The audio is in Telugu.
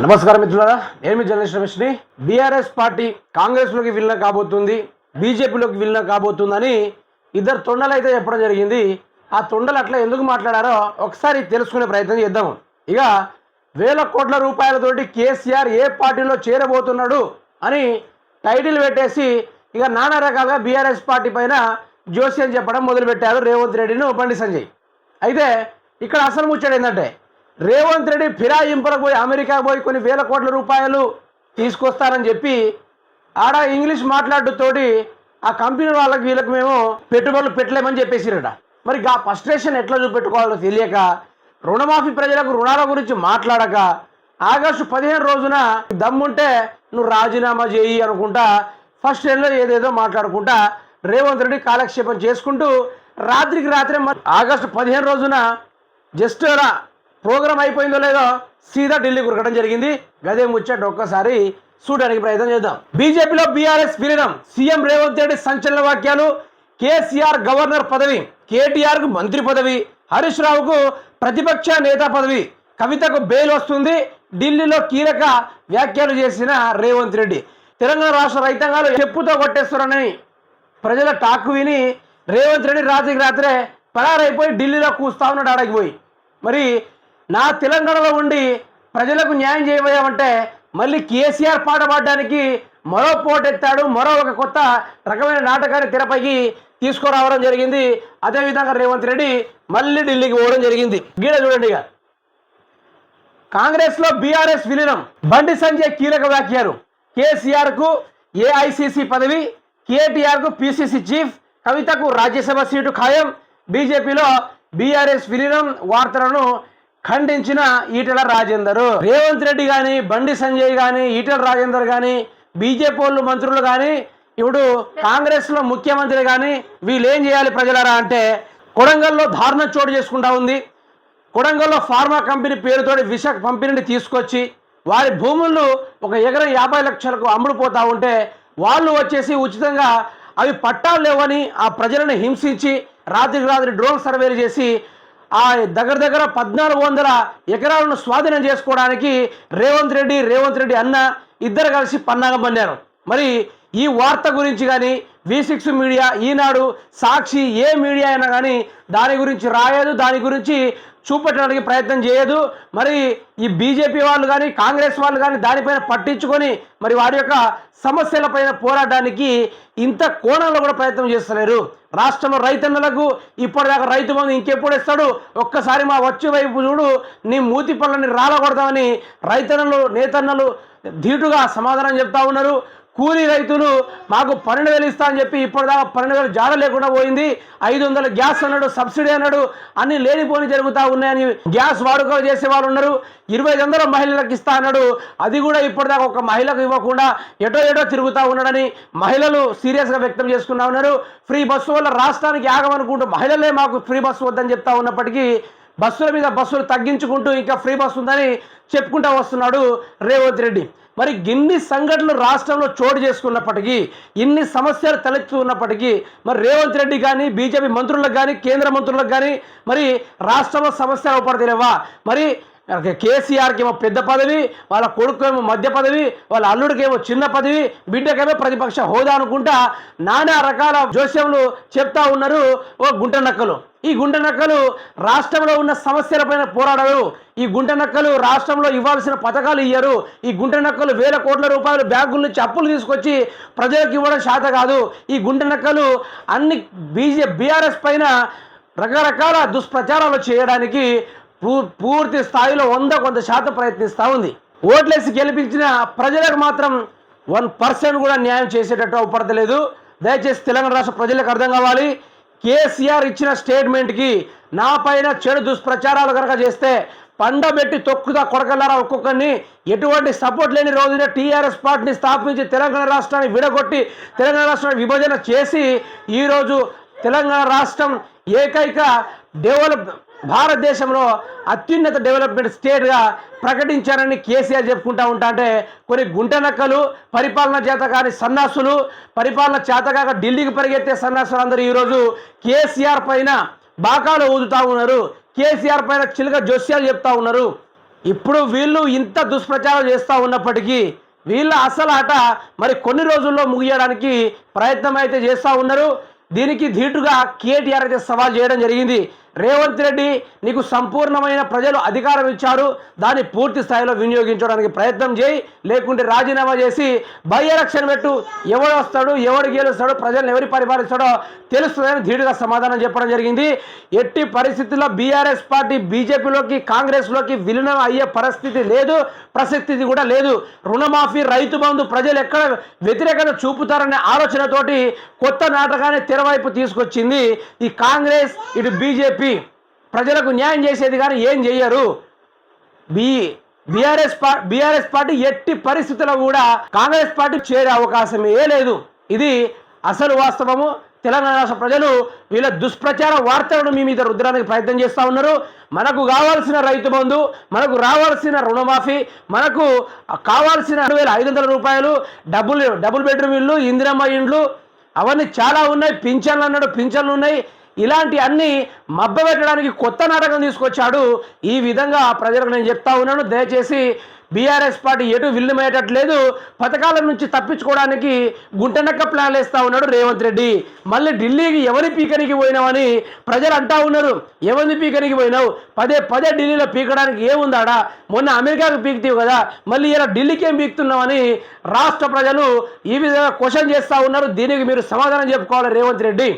నమస్కారం మిత్రులారా, నేను మీ జర్నలిస్ట్ రమేష్ని. బీఆర్ఎస్ పార్టీ కాంగ్రెస్లోకి విలీనం కాబోతుంది, బీజేపీలోకి విలీనం కాబోతుందని ఇద్దరు తొండలు అయితే చెప్పడం జరిగింది. ఆ తొండలు అట్లా ఎందుకు మాట్లాడారో ఒకసారి తెలుసుకునే ప్రయత్నం చేద్దాము. ఇక వేల కోట్ల రూపాయలతోటి కేసీఆర్ ఏ పార్టీలో చేరబోతున్నాడు అని టైటిల్ పెట్టేసి ఇక నానా రకాలుగా బీఆర్ఎస్ పార్టీ పైన జోస్యం చెప్పడం మొదలుపెట్టారు రేవంత్ రెడ్డిను బండి సంజయ్. అయితే ఇక్కడ అసలు ముచ్చట ఏంటంటే, రేవంత్ రెడ్డి ఫిరాయింపులకు పోయి అమెరికాకు పోయి కొన్ని వేల కోట్ల రూపాయలు తీసుకొస్తారని చెప్పి ఆడ ఇంగ్లీష్ మాట్లాడుతోటి ఆ కంపెనీ వాళ్ళకి వీళ్ళకి మేము పెట్టుబడులు పెట్టలేమని చెప్పేసిరట. మరి ఆ ఫ్రస్ట్రేషన్ ఎట్లా చూపెట్టుకోవాలో తెలియక, రుణమాఫీ ప్రజలకు రుణాల గురించి మాట్లాడక, ఆగస్టు 15 రోజున దమ్ముంటే నువ్వు రాజీనామా చేయి అనుకుంటా ఫస్ట్ ఎండ్లో ఏదేదో మాట్లాడుకుంటా రేవంత్ రెడ్డి కాలక్షేపం చేసుకుంటూ రాత్రికి రాత్రే ఆగస్టు 15 రోజున జస్ట్ ప్రోగ్రామ్ అయిపోయిందో లేదో సీదా ఢిల్లీ కురకడం జరిగింది. గదే ముచ్చట ఒక్కసారి చూడడానికి ప్రయత్నం చేద్దాం. బీజేపీలో బీఆర్ఎస్ విలీనం, సీఎం రేవంత్ రెడ్డి సంచలన వ్యాఖ్యలు. కేసీఆర్ గవర్నర్ పదవి, కేటీఆర్కు మంత్రి పదవి, హరీష్ రావుకు ప్రతిపక్ష నేత పదవి, కవితకు బెయిల్ వస్తుంది. ఢిల్లీలో కీలక వ్యాఖ్యలు చేసిన రేవంత్ రెడ్డి. తెలంగాణ రాష్ట్ర రైతాంగాలు చెప్పుతో కొట్టేస్తున్నారని ప్రజల టాక్ విని రేవంత్ రెడ్డి రాత్రికి రాత్రే పరారైపోయి ఢిల్లీలో కూస్తా ఉన్నాడు ఆడకిపోయి. మరి నా తెలంగాణలో ఉండి ప్రజలకు న్యాయం చేయబోయామంటే మళ్ళీ కేసీఆర్ పాట పాడడానికి మరో పోటెత్తాడు. మరో ఒక కొత్త రకమైన నాటకాన్ని తెరపైకి తీసుకురావడం జరిగింది. అదేవిధంగా రేవంత్ రెడ్డి మళ్ళీ ఢిల్లీకి పోవడం జరిగింది. గీడ చూడండి. ఇక కాంగ్రెస్లో బీఆర్ఎస్ విలీనం, బండి సంజయ్ కీలక వ్యాఖ్యలు. కేసీఆర్కు ఏఐసిసి పదవి, కేటీఆర్కు పిసిసి చీఫ్, కవితకు రాజ్యసభ సీటు ఖాయం. బీజేపీలో బీఆర్ఎస్ విలీనం వార్తలను ఖండించిన ఈటెల రాజేందర్. రేవంత్ రెడ్డి కానీ, బండి సంజయ్ కానీ, ఈటెల రాజేందర్ కానీ, బీజేపీ వాళ్ళు మంత్రులు కానీ, ఇప్పుడు కాంగ్రెస్లో ముఖ్యమంత్రి కానీ వీళ్ళు ఏం చేయాలి ప్రజలరా అంటే, కొడంగల్లో దారుణం చోటు చేసుకుంటా ఉంది. కొడంగల్లో ఫార్మా కంపెనీ పేరుతో విష పంపిణీని తీసుకొచ్చి వారి భూములను ఒక ఎకరం 50 లక్షలకు అమ్ముడుపోతూ ఉంటే వాళ్ళు వచ్చేసి ఉచితంగా అవి పట్టాలు లేవని ఆ ప్రజలను హింసించి రాత్రికి రాత్రి డ్రోన్ సర్వేలు చేసి ఆ దగ్గర 1400 ఎకరాలను స్వాధీనం చేసుకోవడానికి రేవంత్ రెడ్డి అన్న ఇద్దరు కలిసి పన్నాగం పన్నారు. మరి ఈ వార్త గురించి కానీ V6 మీడియా, ఈనాడు, సాక్షి, ఏ మీడియా అయినా కానీ దాని గురించి రాయదు, దాని గురించి చూపెట్టడానికి ప్రయత్నం చేయదు. మరి ఈ బీజేపీ వాళ్ళు కానీ కాంగ్రెస్ వాళ్ళు కానీ దానిపైన పట్టించుకొని మరి వారి యొక్క సమస్యలపైన పోరాటానికి ఇంత కోణంలో కూడా ప్రయత్నం చేస్తలేరు. రాష్ట్రంలో రైతన్నలకు ఇప్పటిదాకా రైతు బంధు ఇంకెప్పుడు ఇస్తాడు, ఒక్కసారి మా వచ్చే వైపు చూడు, నీ మూతి పళ్ళని రాలగొడతామని రైతన్నలు నేతన్నలు ధీటుగా సమాధానం చెప్తా ఉన్నారు. కూలీ రైతులు మాకు 12,000 ఇస్తా అని చెప్పి ఇప్పటిదాకా 12,000 జాడ లేకుండా పోయింది. 500 గ్యాస్ అన్నాడు, సబ్సిడీ అన్నాడు, అన్ని లేనిపోని జరుగుతూ ఉన్నాయని గ్యాస్ వాడుకలు చేసే వాళ్ళు ఉన్నారు. 2500 మహిళలకు ఇస్తా అన్నాడు, అది కూడా ఇప్పటిదాకా ఒక మహిళకు ఇవ్వకుండా ఎటో తిరుగుతూ ఉన్నాడని మహిళలు సీరియస్గా వ్యక్తం చేసుకున్నా ఉన్నారు. ఫ్రీ బస్సు వల్ల రాష్ట్రానికి ఆగమనుకుంటూ మహిళలే మాకు ఫ్రీ బస్సు వద్దని చెప్తా ఉన్నప్పటికీ బస్సుల మీద బస్సులు తగ్గించుకుంటూ ఇంకా ఫ్రీ బస్సు ఉందని చెప్పుకుంటూ వస్తున్నాడు రేవంత్ రెడ్డి. మరి ఇన్ని సంఘటనలు రాష్ట్రంలో చోటు చేసుకున్నప్పటికీ, ఇన్ని సమస్యలు తలెత్తున్నప్పటికీ మరి రేవంత్ రెడ్డి కానీ, బీజేపీ మంత్రులకు కానీ, కేంద్ర మంత్రులకు కానీ మరి రాష్ట్రంలో సమస్యలు అవపడతలేవా? మరి కేసీఆర్కి ఏమో పెద్ద పదవి, వాళ్ళ కొడుకేమో మధ్య పదవి, వాళ్ళ అల్లుడికేమో చిన్న పదవి, బిడ్డకేమో ప్రతిపక్ష హోదా అనుకుంటా నానా రకాల జోస్యములు చెప్తా ఉన్నారు ఓ గుంట నక్కలు. ఈ గుంట నక్కలు రాష్ట్రంలో ఉన్న సమస్యలపైన పోరాడరు. ఈ గుంట నక్కలు రాష్ట్రంలో ఇవ్వాల్సిన పథకాలు ఇయ్యరు. ఈ గుంట నక్కలు వేల కోట్ల రూపాయలు బ్యాంకుల నుంచి అప్పులు తీసుకొచ్చి ప్రజలకు ఇవ్వడం శాత కాదు. ఈ గుంట నక్కలు అన్ని బీఆర్ఎస్ పైన రకరకాల దుష్ప్రచారాలు చేయడానికి పూర్తి స్థాయిలో 100% ప్రయత్నిస్తూ ఉంది. ఓట్లేసి గెలిపించిన ప్రజలకు మాత్రం 1% కూడా న్యాయం చేసేటట్టు అవపడతలేదు. దయచేసి తెలంగాణ రాష్ట్ర ప్రజలకు అర్థం కావాలి. కేసీఆర్ ఇచ్చిన స్టేట్మెంట్కి నా పైన చెడు దుష్ప్రచారాలు కనుక చేస్తే పండబెట్టి తొక్కుదా కొడకల్లారా ఒక్కొక్కరిని. ఎటువంటి సపోర్ట్ లేని రోజున టీఆర్ఎస్ పార్టీని స్థాపించి తెలంగాణ రాష్ట్రాన్ని విడగొట్టి తెలంగాణ రాష్ట్రాన్ని విభజన చేసి ఈరోజు తెలంగాణ రాష్ట్రం ఏకైక భారతదేశంలో అత్యున్నత డెవలప్మెంట్ స్టేట్గా ప్రకటించారని కేసీఆర్ చెప్పుకుంటా ఉంటా అంటే కొన్ని గుంట నక్కలు, పరిపాలన చేత కాని సన్నాసులు, పరిపాలన చేతగాక ఢిల్లీకి పరిగెత్తే సన్నాసులు అందరూ ఈరోజు కేసీఆర్ పైన బాకాలు ఊదుతూ ఉన్నారు. కేసీఆర్ పైన చిలుక జోస్యాలు చెప్తా ఉన్నారు. ఇప్పుడు వీళ్ళు ఇంత దుష్ప్రచారం చేస్తూ ఉన్నప్పటికీ వీళ్ళ అసలు ఆట మరి కొన్ని రోజుల్లో ముగియడానికి ప్రయత్నం అయితే చేస్తూ ఉన్నారు. దీనికి ధీటుగా కేటీఆర్ అయితే సవాల్ చేయడం జరిగింది. రేవంత్ రెడ్డి, నీకు సంపూర్ణమైన ప్రజలు అధికారం ఇచ్చారు, దాన్ని పూర్తి స్థాయిలో వినియోగించడానికి ప్రయత్నం చేయి, లేకుంటే రాజీనామా చేసి బై ఎలక్షన్ పెట్టు, ఎవడు వస్తాడు, ఎవడు గెలుస్తాడు, ప్రజలను ఎవరి పరిపాలిస్తాడో తెలుస్తుందని ధీటుగా సమాధానం చెప్పడం జరిగింది. ఎట్టి పరిస్థితుల్లో బీఆర్ఎస్ పార్టీ బీజేపీలోకి, కాంగ్రెస్లోకి విలీనం అయ్యే పరిస్థితి లేదు, ప్రసక్తి కూడా లేదు. రుణమాఫీ, రైతు బంధు ప్రజలు ఎక్కడ వ్యతిరేకత చూపుతారనే ఆలోచనతోటి కొత్త నాటకాన్ని తెరవైపు తీసుకొచ్చింది ఈ కాంగ్రెస్, ఇటు బీజేపీ. ప్రజలకు న్యాయం చేసేది కానీ ఏం చెయ్యరు. బీఆర్ఎస్ పార్టీ ఎట్టి పరిస్థితుల్లో కూడా కాంగ్రెస్ పార్టీ చేరే అవకాశమే లేదు. ఇది అసలు వాస్తవము. తెలంగాణ రాష్ట్ర ప్రజలు వీళ్ళ దుష్ప్రచార వార్తలను మీ మీద రుద్దడానికి ప్రయత్నం చేస్తూ ఉన్నారు. మనకు కావాల్సిన రైతు బంధు, మనకు రావాల్సిన రుణమాఫీ, మనకు కావాల్సిన 2,500 రూపాయలు, డబుల్ బెడ్రూమ్ ఇళ్ళు, ఇందిరమ్మ ఇండ్లు, అవన్నీ చాలా ఉన్నాయి. పింఛన్లు అన్నాడు, పింఛన్లు ఉన్నాయి. ఇలాంటి అన్ని మభ్యపెట్టడానికి కొత్త నాటకం తీసుకొచ్చాడు. ఈ విధంగా ప్రజలకు నేను చెప్తా ఉన్నాను, దయచేసి బీఆర్ఎస్ పార్టీ ఎటు విల్లుమయ్యేటట్లేదు. పథకాల నుంచి తప్పించుకోవడానికి గుంటనక్క ప్లాన్లు వేస్తూ ఉన్నాడు రేవంత్ రెడ్డి. మళ్ళీ ఢిల్లీకి ఎవరి పీకనికి పోయినావని ప్రజలు అంటా ఉన్నారు. ఎవరిని పీకనికి పోయినావు? పదే ఢిల్లీలో పీకడానికి ఏముందాడా? మొన్న అమెరికాకు పీకుతావు కదా, మళ్ళీ ఇలా ఢిల్లీకి ఏం పీకుతున్నావని రాష్ట్ర ప్రజలు ఈ విధంగా క్వశ్చన్ చేస్తూ ఉన్నారు. దీనికి మీరు సమాధానం చెప్పుకోవాలి రేవంత్ రెడ్డి.